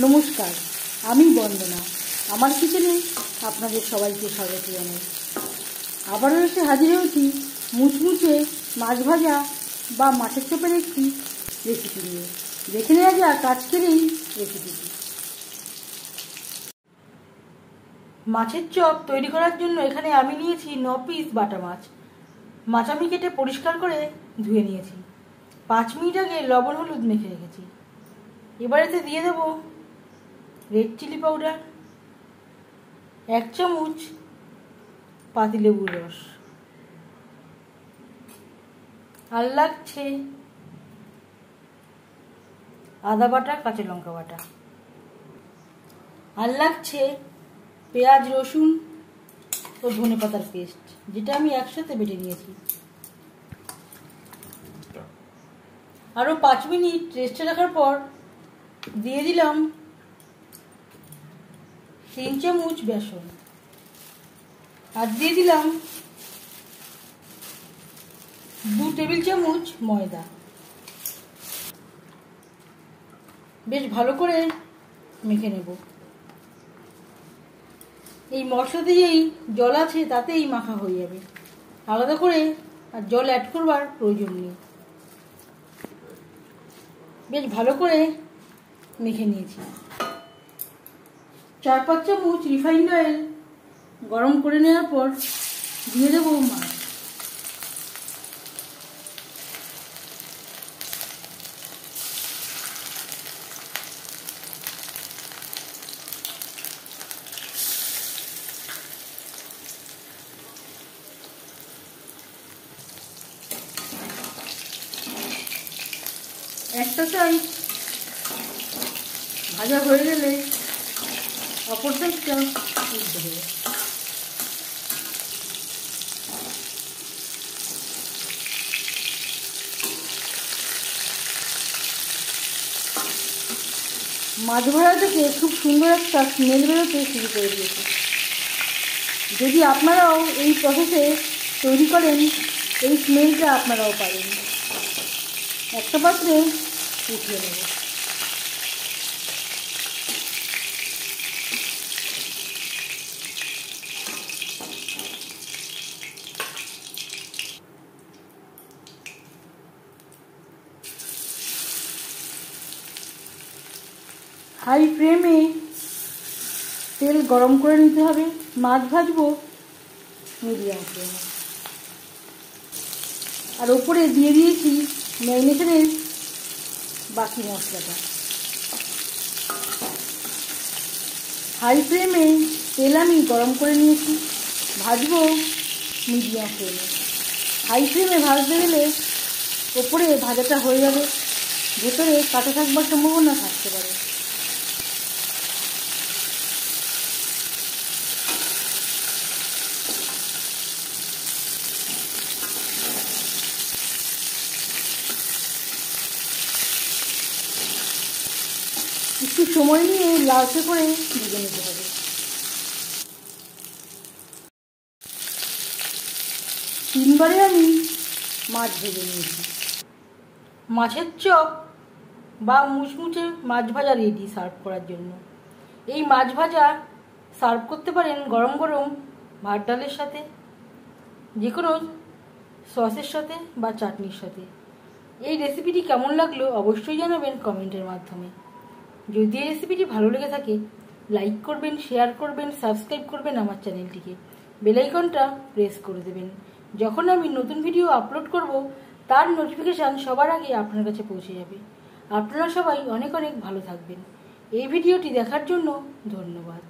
নমস্কার, আমি বন্দনা। আমার কিচেনে আপনাদের সবাইকে স্বাগত জানাই। আবারও এসে হাজির হয়েছি মুচমুচে মাছ ভাজা বা মাছের চপের একটি রেসিপি নিয়ে। দেখে নেওয়া যাক আজকের এই রেসিপিটি। মাছের চপ তৈরি করার জন্য এখানে আমি নিয়েছি 9 পিস বাটা মাছ। মাছ আমি কেটে পরিষ্কার করে ধুয়ে নিয়েছি। 5 মিনিট আগে লবণ হলুদ মেখে রেখেছি। এবার এতে দিয়ে দেব রেড চিলি পাউডার, 1 চামচ পাতিলেবুর রস, আর লাগছে আদা বাটা, কাঁচা লঙ্কা বাটা, আর লাগছে পেঁয়াজ, রসুন ও ধনে পাতার পেস্ট, যেটা আমি একসাথে বেটে নিয়েছি। আরও 5 মিনিট রেস্টে রাখার পর দিয়ে দিলাম 3 চামচ বেসন, আর দিয়ে দিলাম 2 টেবিল চামচ ময়দা। বেশ ভালো করে মেখে নেব। এই মশলাতে যেই জল আছে তাতেই মাখা হয়ে যাবে, আলাদা করে আর জল অ্যাড করবার প্রয়োজন নেই। বেশ ভালো করে মেখে নিয়েছি। 4-5 চামচ রিফাইন্ড অয়েল গরম করে নেওয়ার পর দিয়ে দেবো মাছ। একটা সাইড ভাজা হয়ে গেলে অপর সাইডটা উল্টে দেবো। মাছ ভাজা থেকে খুব সুন্দর একটা স্মেল বেরোতে শুরু করে দিয়েছে। যদি আপনারাও এই প্রসেসে তৈরি করেন, এই স্মেলটা আপনারাও পাবেন। একটা পাত্রে উঠিয়ে নেব। হাই ফ্লেমে তেল গরম করে নিতে হবে। মাছ ভাজবো মিডিয়াম ফ্লেমে। আর ওপরে দিয়ে দিয়েছি ম্যারিনেশনের বাকি মশলাটা। হাই ফ্লেমে তেল আমি গরম করে নিয়েছি। ভাজবো মিডিয়াম ফ্লেমে। হাই ফ্লেমে ভাজতে গেলে ওপরে ভাজাটা হয়ে যাবে, ভেতরে কাঁচা থাকবার সম্ভাবনা থাকতে পারে। একটু সময় নিয়ে লালচে করে ভেজে নিতে হবে। তিনবারে আমি মাছ ভেজে নিয়েছি। মাছের চপ বা মুচমুচে মাছ ভাজা রেডি সার্ভ করার জন্য। এই মাছ ভাজা সার্ভ করতে পারেন গরম গরম ভাত ডালের সাথে, যে কোনো সসের সাথে বা চাটনির সাথে। এই রেসিপিটি কেমন লাগলো অবশ্যই জানাবেন কমেন্টের মাধ্যমে। যদি এই রেসিপিটি ভালো লেগে থাকে লাইক করবেন, শেয়ার করবেন, সাবস্ক্রাইব করবেন আমার চ্যানেলটিকে, বেল আইকনটা প্রেস করে দেবেন। যখন আমি নতুন ভিডিও আপলোড করব তার নোটিফিকেশান সবার আগে আপনার কাছে পৌঁছে যাবে। আপনারা সবাই অনেক অনেক ভালো থাকবেন। এই ভিডিওটি দেখার জন্য ধন্যবাদ।